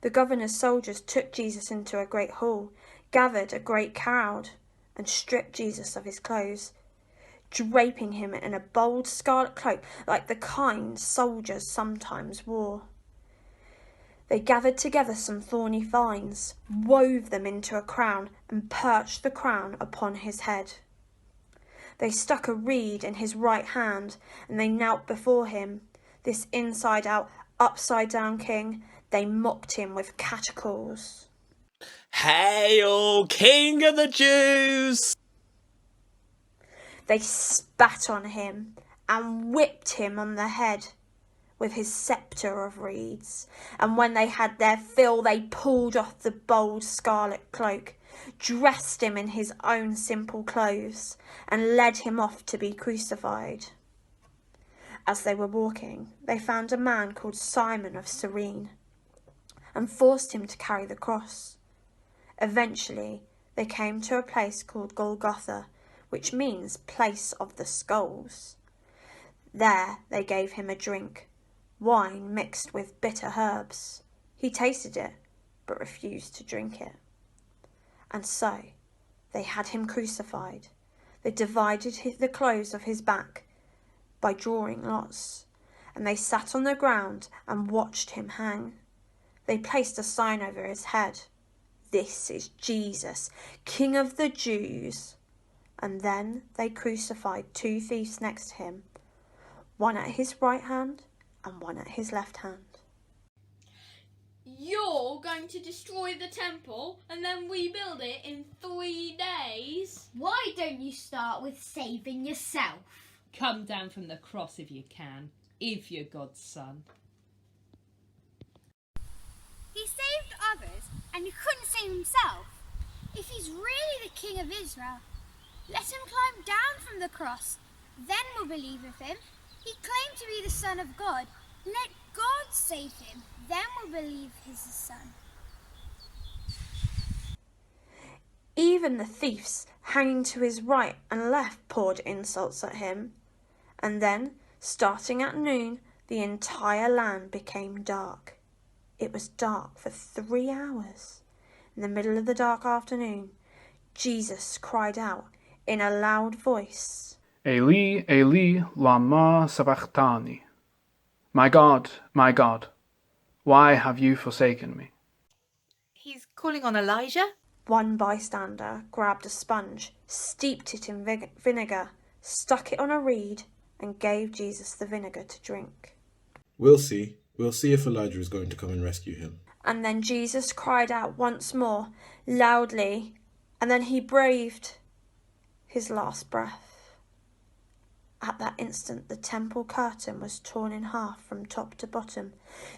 the governor's soldiers took Jesus into a great hall, gathered a great crowd, and stripped Jesus of his clothes, draping him in a bold scarlet cloak like the kind soldiers sometimes wore. They gathered together some thorny vines, wove them into a crown, and perched the crown upon his head. They stuck a reed in his right hand, and they knelt before him. This inside-out, upside-down king, they mocked him with catcalls. "Hail, King of the Jews!" They spat on him and whipped him on the head with his sceptre of reeds, and when they had their fill, they pulled off the bold scarlet cloak, dressed him in his own simple clothes, and led him off to be crucified. As they were walking, they found a man called Simon of Cyrene, and forced him to carry the cross. Eventually, they came to a place called Golgotha, which means place of the skulls. There they gave him a drink, wine mixed with bitter herbs. He tasted it, but refused to drink it. And so they had him crucified. They divided the clothes of his back by drawing lots, and they sat on the ground and watched him hang. They placed a sign over his head. "This is Jesus, King of the Jews." And then they crucified 2 thieves next to him, one at his right hand and one at his left hand. "You're going to destroy the temple and then rebuild it in 3 days? Why don't you start with saving yourself? Come down from the cross if you can, if you're God's son. He saved others and he couldn't save himself. If he's really the King of Israel, let him climb down from the cross. Then we'll believe of him. He claimed to be the Son of God. Let God save him. Then we'll believe he's the Son. Even the thieves hanging to his right and left poured insults at him. And then, starting at noon, the entire land became dark. It was dark for 3 hours. In the middle of the dark afternoon, Jesus cried out in a loud voice, "Eli, Eli, lama sabachthani. My God, why have you forsaken me?" He's calling on Elijah? One bystander grabbed a sponge, steeped it in vinegar, stuck it on a reed, and gave Jesus the vinegar to drink. We'll see. We'll see if Elijah is going to come and rescue him. And then Jesus cried out once more, loudly, and then he breathed his last breath. At that instant, the temple curtain was torn in half from top to bottom.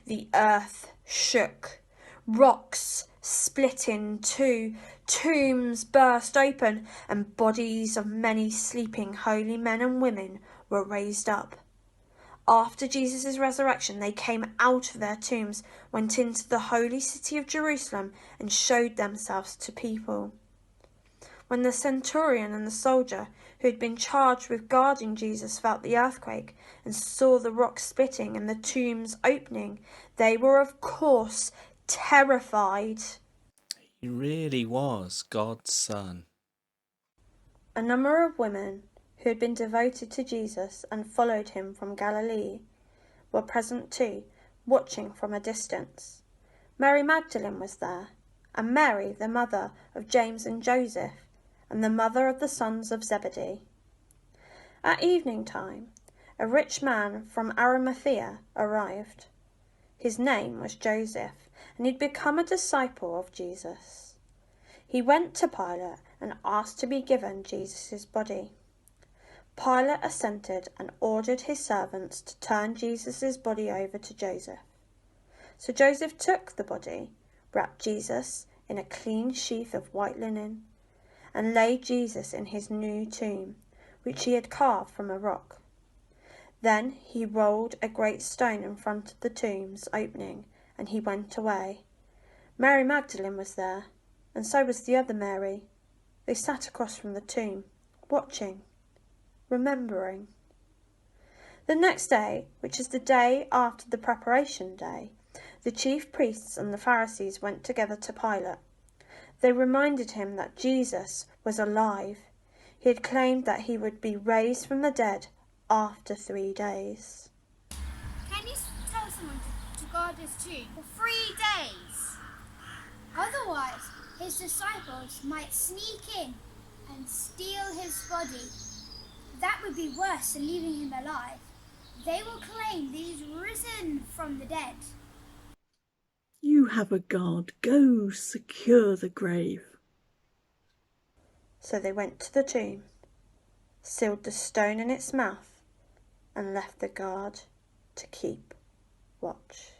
The earth shook. Rocks split in two. Tombs burst open, and bodies of many sleeping holy men and women were raised up. After Jesus' resurrection, they came out of their tombs, went into the holy city of Jerusalem, and showed themselves to people. When the centurion and the soldier who had been charged with guarding Jesus felt the earthquake and saw the rocks splitting and the tombs opening, they were of course terrified. He really was God's son. A number of women who had been devoted to Jesus and followed him from Galilee were present too, watching from a distance. Mary Magdalene was there, and Mary, the mother of James and Joseph, and the mother of the sons of Zebedee. At evening time, a rich man from Arimathea arrived. His name was Joseph, and he'd become a disciple of Jesus. He went to Pilate and asked to be given Jesus' body. Pilate assented and ordered his servants to turn Jesus' body over to Joseph. So Joseph took the body, wrapped Jesus in a clean sheath of white linen, and laid Jesus in his new tomb, which he had carved from a rock. Then he rolled a great stone in front of the tomb's opening, and he went away. Mary Magdalene was there, and so was the other Mary. They sat across from the tomb, watching, remembering. The next day, which is the day after the preparation day, The chief priests and the Pharisees went together to Pilate. They reminded him that Jesus was alive. He had claimed that he would be raised from the dead after 3 days. Can you tell someone to guard his tomb for 3 days? Otherwise, his disciples might sneak in and steal his body. That would be worse than leaving him alive. They will claim that he's risen from the dead. You have a guard. Go secure the grave. So they went to the tomb, sealed the stone in its mouth, and left the guard to keep watch.